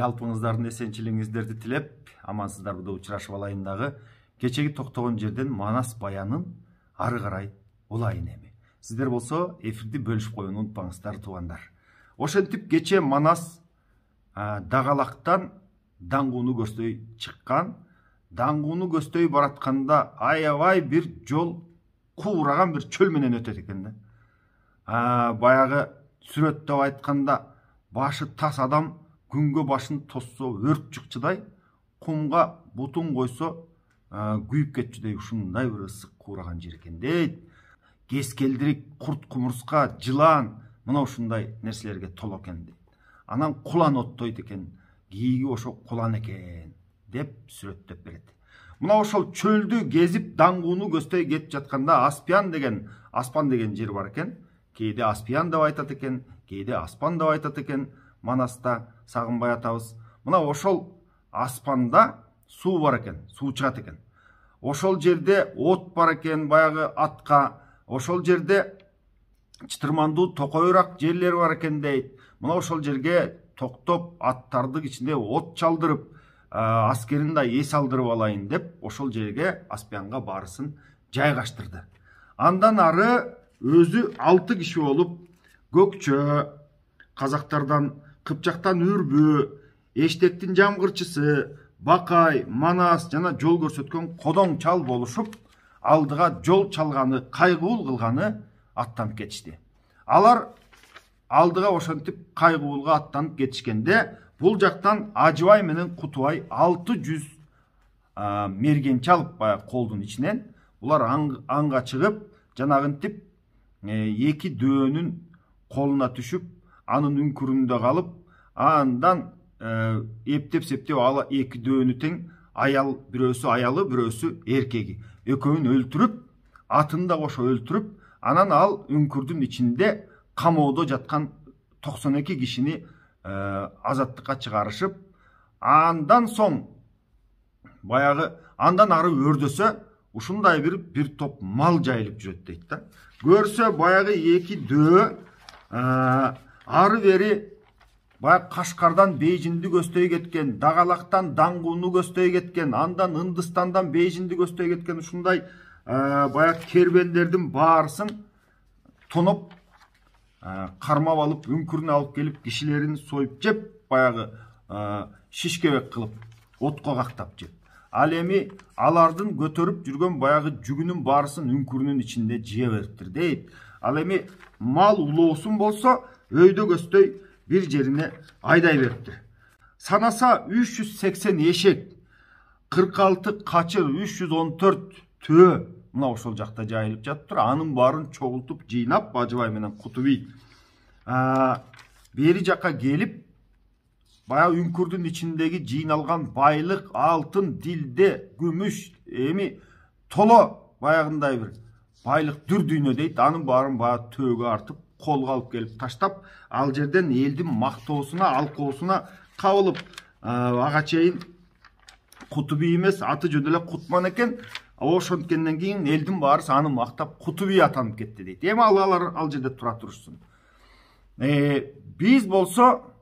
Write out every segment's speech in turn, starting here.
Жалпыңыздардын эсенчилигиңиздерди тилеп, амансыздарбы учурашып алайын дагы. Кечеги токтогон жерден Манас баянын ары карай улайын эми. Сиздер болсо эфирди бөлүшүп коюуну унутпаңыздар туугандар. Ошентип кече Манас дагалактан даңгууну көздөй чыккан. Даңгууну көздөй баратканда аябай бир жол куураган бир чөл менен өтөт экен да. Баягы сүрөттөп айтканда башы тас адам күнгө башын тоссо өрт чыкчыдай, кумга бутун койсо күйүп кетчүдөй ушундай бир ысык куураган жер экен дейт. Кескелдирик, курт кумурска, жылан мына ушундай нерселерге толо экен дейт. Анан кулан оттойт экен, кийиги ошо кулан экен деп сүрөттөп берет. Мына ошол чөлдү кезип даңгууну көздөй кетип жатканда Аспан деген жер бар экен. Кээде Аспиян деп айтат экен, кээде Аспан деп айтат экен. Манаста Сагынбай атабыз. Мына ошол Аспанда суу бар экен, суу чыгат экен. Ошол жерде от бар экен, баягы атка. Ошол жерде чытырмандуу токойраак жерлер бар экен дейт. Мына ошол жерге токтоп аттардын ичинде от чалдырып, аскерин да эс алдырып алайын деп, ошол жерге Аспиянга барысын жайгаштырды. Андан ары өзү 6 киши болуп, Көкчө, казактардан Кыпчактан Үрбү, Эштектин Жамгырчысы, Бакай, Манас жана жол көрсөткөн Кодоң чал болушуп, алдыга жол чалганы, кайгуул кылганы аттанып кетишти. Алар алдыга ошентип кайгуулга аттанып кетишкенде, бул жактан Ажыбай менен Кутубай 600 мерген чалып колдун ичинен булар аңга чыгып, жанагынтип эки дөөнүн колуна түшүп, анын үңкүрүндө калып, андан эптеп-септеп ала эки дөөнү тең аял, бирөөсү аялы, бирөөсү эркеги. Экөөнү өлтүрүп, атын да кошо өлтүрүп, анан ал үңкүрдүн ичинде камоодо жаткан 92 кишини азаттыкка чыгарышып, андан соң баягы андан ары өрдөсө ушундай бир топ мал жайылып жүрөт дейт да. Көрсө баягы эки дөө ары бери баягы Кашкардан Бейжинди көздөй кеткен, Дагалактан даңгууну көздөй кеткен, андан Ындыстандан Бейжинди көздөй кеткен ушундай баягы кербендердин баарысын тоноп кармап алып, үңкүрүнө алып келип, кишилерин союп жеп, баягы шишкебек кылып, отко кактап жеп. Ал эми алардын көтөрүп жүргөн баягы жүгүнүн баарысын үңкүрүнүн ичинде жие бериптир дейт. Ал эми мал улоосун болсо өйдө көздөй бир жерине айдай бериптир. Санаса 380 эшек, 46 качыр, 314 төө мына ошол жакта жайылып жатыптыр. Анын баарын чогултуп жыйнап Ажыбай менен Кутубий бери жакка келип, баягы үңкүрдүн ичиндеги жыйналган байлык, алтын, дилде, күмүш, эми толо баягындай бир байлык дүр дүйнө дейт. Анын баарын баягы төөгө артып, колго алып келип таштап, ал жерден элдин мактоосуна, алкоосуна кабылып, ага чейин Кутубий эмес, аты жөн эле Кутман экен. Ошонткенден кийин элдин баарысы аны мактап Кутубий атанып кетти дейт. Эми алар ал жерде тура турушсун. Биз болсо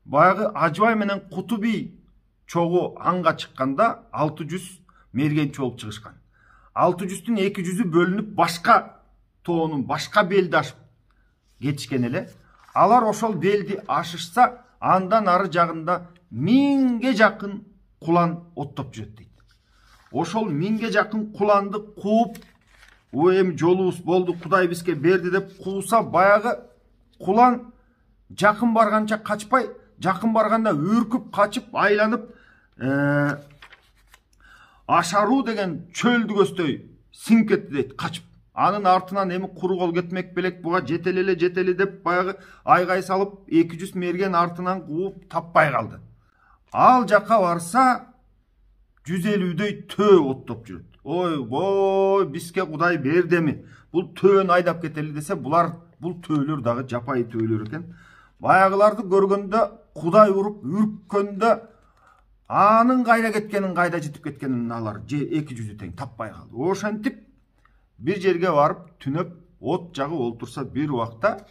баягы Ажыбай менен Кутубий чогуу аңга чыкканда 600 мергенчи болуп чыгышкан. 600'тün 200'ü бөлүнүп башка тоонун, башка белди ашып кетишкен эле. Алар ошол белди ашышса, андан ары жагында 1000ге жакын кулан оттоп жүрөт дейт. Ошол 1000ге жакын куланды кууп, эми жолубуз болду, Кудай бизге берди деп кууса, баягы кулан жакын барганча качпай, жакын барганда үркүп качып, айланып, Ашаруу деген чөлдү көздөй сиңип кетти дейт, качып. Анын артынан эми куру кол кетмек белек, буга жетели деп баягы айгай салып, 200 мерген артынан кууп таппай калды. Ал жакка барса 150'дөй төө оттоп жүрөт. Ой, бизге Кудай бердеми? Бул төөнү айдап кетели десе, бул төөлөр дагы жапайы төөлөр экен. Баягыларды көргөндө Кудай уруп үрккөндө анын кайда кеткенин, кайда жетип кеткенин алар 200'ü тең таппай калды. Ошентип бир жерге барып түнөп от жагып олтурса, бир убакта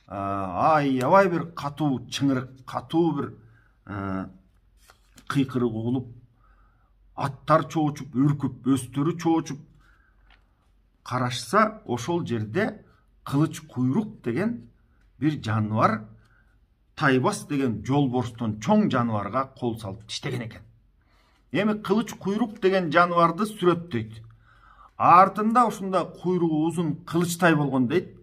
аябай бир катуу чыңырык, катуу бир кыйкырык угулуп, аттар чоочуп, үркүп, өстөрү чоочуп карашса, ошол жерде кылыч куйрук деген бир жаныбар тайбас деген жолборстон чоң жаныбарга кол салып тиштеген экен. Эми кылыч куйрук деген жаныбарды сүрөттөйт. Артында ушунда куйругу узун кылычтай болгон дейт.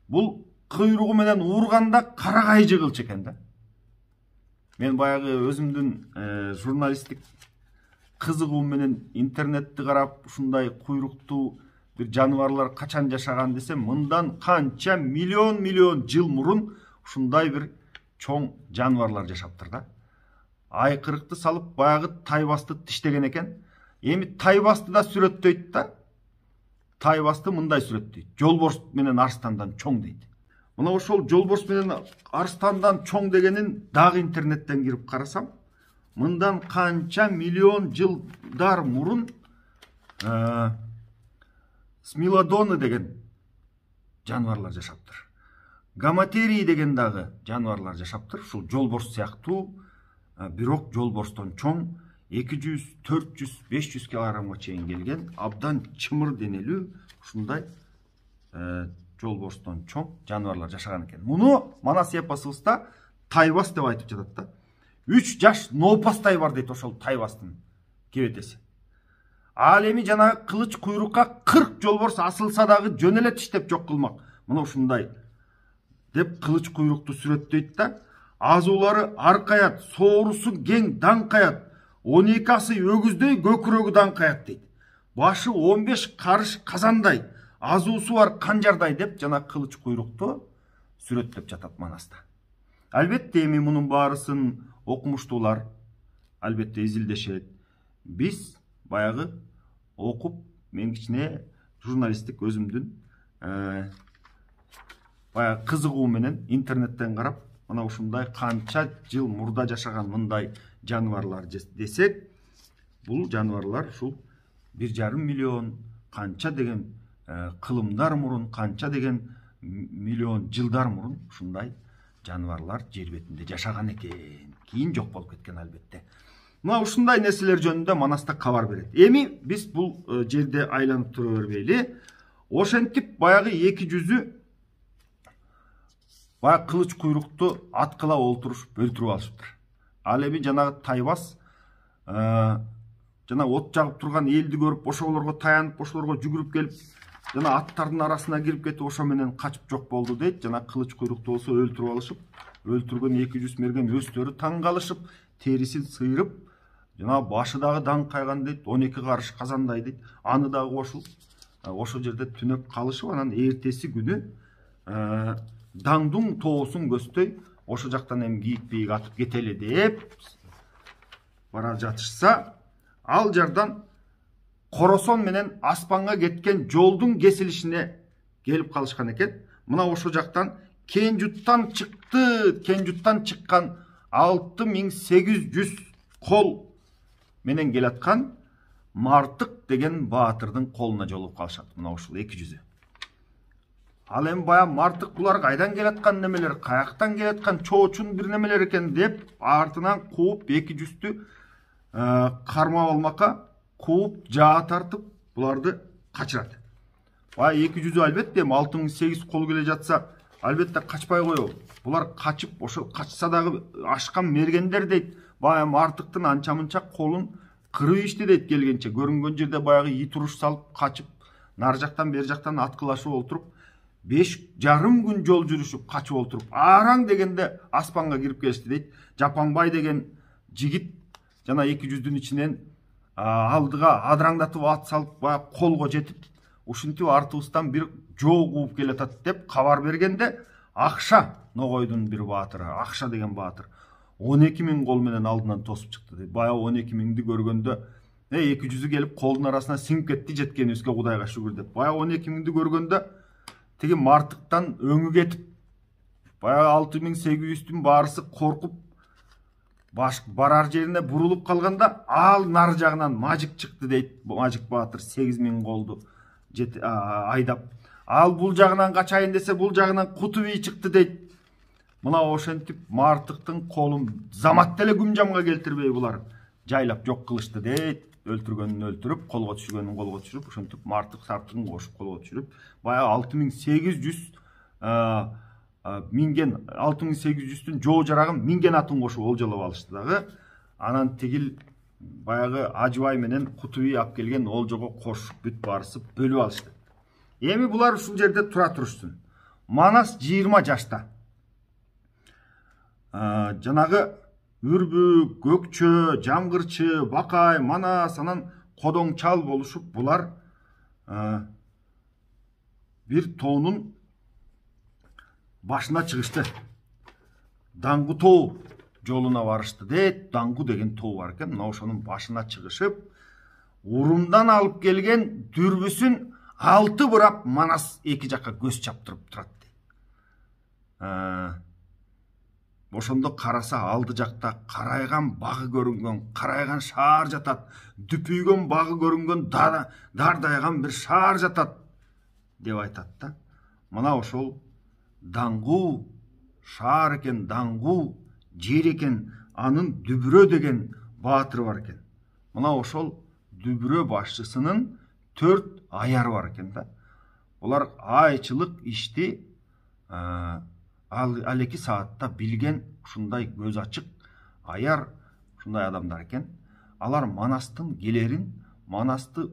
Бул куйругу менен урганда карагай жыгылчу экен да. Мен баягы өзүмдүн журналисттик кызыгуум менен интернетти карап, ушундай куйруктуу бир жаныбарлар качан жашаган десем, мындан канча миллион жыл мурун ушундай бир чоң жаныбарлар жашаптыр да. Айкырыкты салып баягы тайбасты тиштеген экен. Эми тайбасты да сүрөттөйт да. Тайбасты мындай сүрөттөйт. Жолборс менен арстандан чоң дейт. Мына ошол жолборс менен арстандан чоң дегенин дагы интернеттен кирип карасам, мындан канча миллион жылдар мурун смилодоны деген жаныбарлар жашаптыр. Гаматерии деген дагы жаныбарлар жашаптыр. Ушул жолборс сыяктуу, бирок жолборстон чоң, 200, 400, 500 килограммга чейин келген, абдан чымыр денелүү, ушундай жолборстон чоң жаныбарлар жашаган экен. Муну Манас эпосубузда тайбас деп айтып жатат да. 3 жаш ноопастай бар дейт ошол тайбастын кебетеси. Ал эми жана кылыч куйрукка 40 жолборс асылса дагы жөн эле тиштеп жок кылмак. Мына ушундай деп кылыч куйрукту сүрөттөйт да. Азуулары аркаят, соорусу кең даңкаят, 12 асы өгүздөй көкүрөгү даңкаят дейт. Башы 15 карыш казандай, азуусу бар канжардай деп жана кылыч куйрукту сүрөттөп жатат Манаста. Албетте эми мунун баарысын окумуштуулар албетте изилдешет. Биз баягы окуп, мен кичине журналисттик өзүмдүн баягы кызыгуу менен интернеттен карап, мына ушундай канча жыл мурда жашаган мындай жаныбарлар десек, бул жаныбарлар ушул 1,5 миллион канча деген кылымдар мурун, канча деген миллион жылдар мурун ушундай жаныбарлар жер бетинде жашаган экен. Кийин жок болуп кеткен албетте. Мына ушундай нерселер жөнүндө Манаста кабар берет. Эми биз бул жерде айланып тура бербейли. Ошентип баягы 200 баягы кылыч куйрукту аткыла олтурушуп өлтүрүп алышыптыр. Ал эми жанагы тайбас жана от жагып турган элди көрүп, ошолорго таянып, ошолорго жүгүрүп келип, жана аттардын арасына кирип кетип, ошо менен качып жок болду дейт. Жана кылыч куйрукту болсо өлтүрүп алышып, өлтүргөн 200 мерген өстөрү таң калышып, терисин сыйрып, жана башы дагы даңкайган дейт, 12 карыш казандай дейт. Аны дагы кошуп, ошол жерде түнөп калышып, анан эртеси күнү даңдың тоосун көздөй ошол жактан эми кийик атып кетели деп бара жатышса, ал жардан Коросон менен аспанга кеткен жолдун кесилишине келип калышкан экен. Мына ошол жактан Кенжуттан чыкты, Кенжуттан чыккан 6800 кол менен келаткан Мартык деген баатырдын колуна жолугуп калышат. Мына ушул 200. Ал эми баягы Мартык булар кайдан келаткан немелер, каяктан келаткан чоочун бир немелер экен деп артынан кууп 200'тү кармап алмакка кууп жаа тартып буларды качырат. Баягы 200 албетте 6800 кол келе жатса албетте качпай коебу. Булар качып, ошо качса дагы ашкан мергендер дейт. Баягы Мартыктын анча мынча колун кырып ишти дейт келгенче. Көрүнгөн жерде баягы ит уруш салып качып, нар жактан бер жактан аткылашып олтуруп, 5,5 күн жол жүрүшүп качып олтуруп, араң дегенде аспанга кирип келишти дейт. Жапанбай деген жигит жана 200'дүн ичинен алдыга адыраңдатып ат салып баягы колго жетип, ушинтип артыбыздан бир жоо кууп келатат деп кабар бергенде, Акша Ногойдун бир баатыры, Акша деген баатыр 12.000 кол менен алдынан тосуп чыкты дейт. Баягы 12.000'ди көргөндө 200'ü келип колдун арасына сиңип кетти, жеткенибизге Кудайга шүгүр деп. Баягы 12.000'ди көргөндө тиги Мартыктан өңү кетип, баягы 6800'түн баарысы коркуп барар жерине бурулуп калганда, ал нар жагынан Мажик чыкты дейт. Мажик баатыр 8.000 колду айдап, ал бул жагынан качайын десе, бул жагынан Кутуби чыкты дейт. мына ошентип Мартыктын колун замат деле күмжамга келтирбей булар жайлап жок кылышты дейт. Өлтүргөнүн өлтүрүп, колго түшүргөнүн колго түшүрүп, ошентип Мартык Сартыгын кошуп колго түшүрүп, баягы 6800 минген 6800-түн жоо жарагын минген атын кошуп олжолоп алышты дагы. Анан тигил баягы Ажыбай менен Кутуби алып келген олжого кошуп бүт барысып бөлүп алышты. Эми булар ушул жерде тура турушсун. Манас 20 жашта. Жанагы Үрбү, Көкчө, Жамгырчы, Бакай, Манас, анан Кодоң чал болушуп, булар бир тоонун башына чыгышты. Даңгу тоо жолуна барышты дейт. Даңгу деген тоо бар экен. Мына ошонун башына чыгышып, Урумдан алып келген дүрбүсүн 6 бурап Манас эки жакка көз чаптырып турат дейт. Ошондо караса алды жакта карайган багы көрүнгөн, карайган шаар жатат. Дүпүйгөн багы көрүнгөн, дардайган бир шаар жатат деп айтат да. Мына ошол Даңгу шаар экен, Даңгу жер экен, анын Дүбүрө деген баатыры бар экен. Мына ошол Дүбүрө башчысынын 4 аяры бар экен да. Булар айчылык ишти ал эки саатта билген ушундай көз ачык аяр ушундай адамдар экен. Алар Манастын келерин, Манасты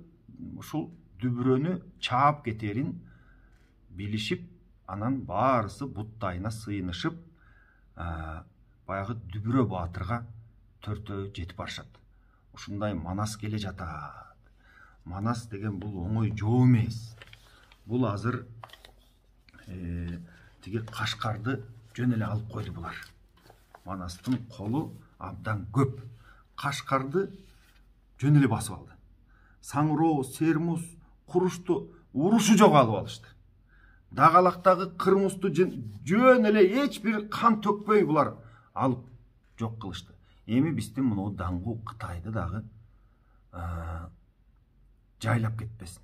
ушул Дүбүрөнү чаап кетерин билишип, анан баарысы буттайына сыйынышып, баягы Дүбүрө баатырга төртөө жетип барышат. Ушундай Манас келе жатат. Манас деген бул оңой жоо эмес. Бул азыр тиги Кашкарды жөн эле алып койду булар. Манастын колу абдан көп. Кашкарды жөн эле басып алды. Саңыроо, Сермуз, Курушту урушу жок алып алышты. Дагалактагы Кырмусту жөн эле эч бир кан төкпөй булар алып жок кылышты. Эми биздин мына Даңгу Кытайды дагы жайлап кетпесин.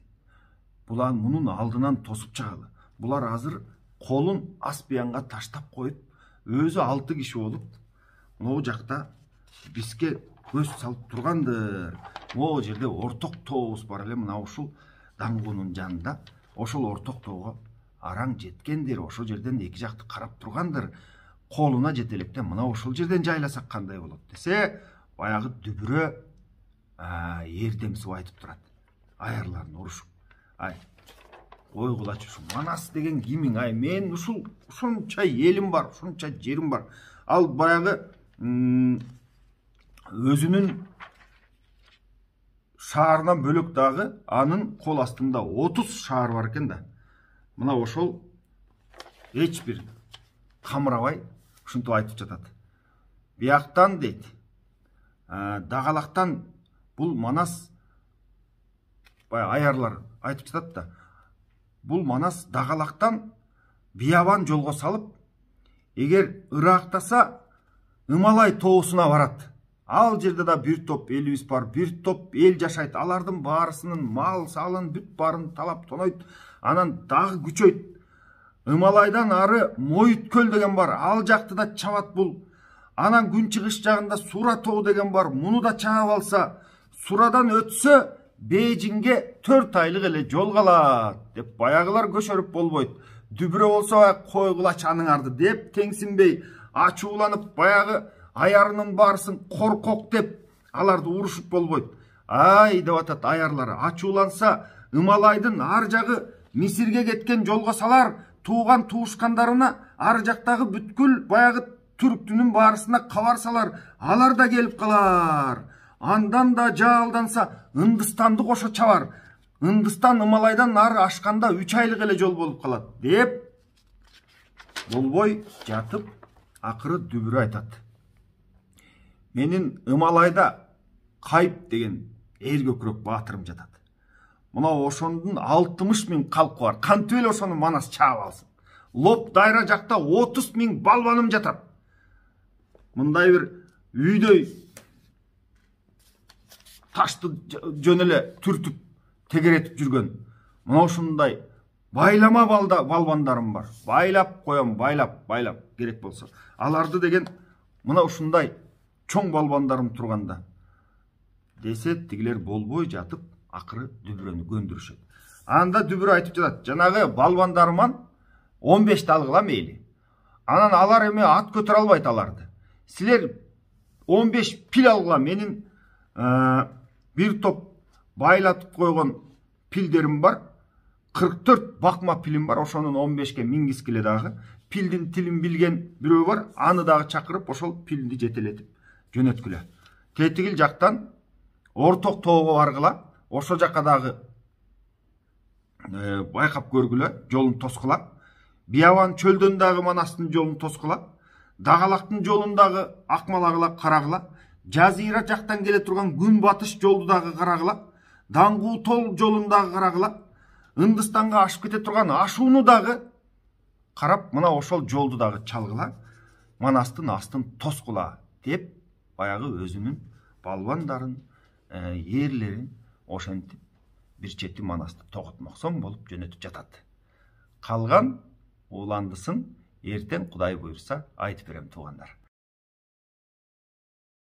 Булар мунун алдынан тосуп чыгалы. Булар азыр колун Аспиянга таштап коюп, өзү 6 киши болуп, могу жакта бизге көз салып тургандыр. Могу жерде орток тообуз бар эле, мына ушул Даңгунун жанында. Ошол орток тоого араң жеткендир, ошол жерден эки жакты карап тургандыр. Колуна жете электе мына ошол жерден жайласак кандай болот десе, баягы Дүбүрө эрдемсип айтып турат. Аярларын урушуп. Ай, ой кулачы, ушу Манас деген кимиң? Ай, мен ушунча элим бар, ушунча жерим бар. Ал баягы өзүнүн шаарынан бөлөк дагы анын кол астында 30 шаар бар экен да. Мына ошол эч бир камырабай ушинтип айтып жатат. Бияктан дейт, Дагалактан бул Манас, аярлар айтып жатат да. Бул Манас Дагалактан биябан жолго салып, эгер ырактаса Ымалай тоосуна барат. Ал жерде да бир топ элибиз бар, бир топ эл жашайт. Алардын баарысынын мал салын бүт баарын талап тонойт. Анан дагы күчөйт. Ымалайдан ары Моюткөл деген бар. Ал жакты да чабат бул. Анан күнчыгыш жагында Сура тоо деген бар. Муну да чаап алса, Сурадан өтсө Бейжиңге 4 айлык эле жол калат деп баягылар көшөрүп болбойт. Дүбүрө болсо кой кулач аныңарды деп теңсинбей ачууланып баягы аярынын баарысын коркок деп аларды урушуп болбойт. Ай деп атат аярлары. Ачууланса Ымалайдын ар жагы Мисирге кеткен жолго салар, тууган туушкандарына ар жактагы бүткүл баягы түрктүнүн баарысына кабар салар, алар да келип калар. Андан да жаалданса Ындыстанды кошо чабар. Ындыстан Ымалайдан ары ашканда 3 айлык эле жол болуп калат деп болбой жатып, акыры Дүбүрө айтат. Менин Ымалайда Кайып деген эл көкүрөк баатырым жатат. Мына ошондун 60 000 калкы бар. Кантип эле ошону Манас чаап алсын? Лоп дайра жакта 30 000 балбаным жатат. Мындай бир үйдөй ташты жөн эле түртүп тегеретип жүргөн. Мына ушундай байлама балбандарым бар. Байлап коем, байлап керек болса. Аларды деген мына ушундай чоң балбандарым турганда десе, тигилер болбой жатып, акыры дүбүрөнү көндүрүшөт. Анда дүбүрө айтып жатат, жанагы балбандарыман 15 алгыла мейли. Анан алар эме ат көтөрө албайт аларды. Силер 15 пил алгыла, менин бир топ байлатып койгон пилдерим бар. 44 бакма пилим бар, ошонун 15ке мингискиле дагы. Пилдин тилин билген бирөө бар, аны дагы чакырып, ошол пилди жетелетип жөнөткүлө. Тетигил жактан Орток тоого баргыла, ошол жакка дагы байкап көргүлө, жолун тоскула. Биябан чөлдөн дагы Манастын жолун тоскула. Дагалактын жолун дагы акмалагыла, карагыла. Жазира жактан келе турган күн батыш жолду дагы карагыла. Даңгуу тол жолун дагы карагыла. Ындыстанга ашып кете турган ашууну дагы карап, мына ошол жолду дагы чалгыла. Манастын астын тоскула деп, баягы өзүнүн балбандарын, ээрлерин ошентип бир чети Манасты тоготмоксон болуп жөнөтүп жатат. Калган уландысын эртең Кудай буйрса айтып берем, туугандар.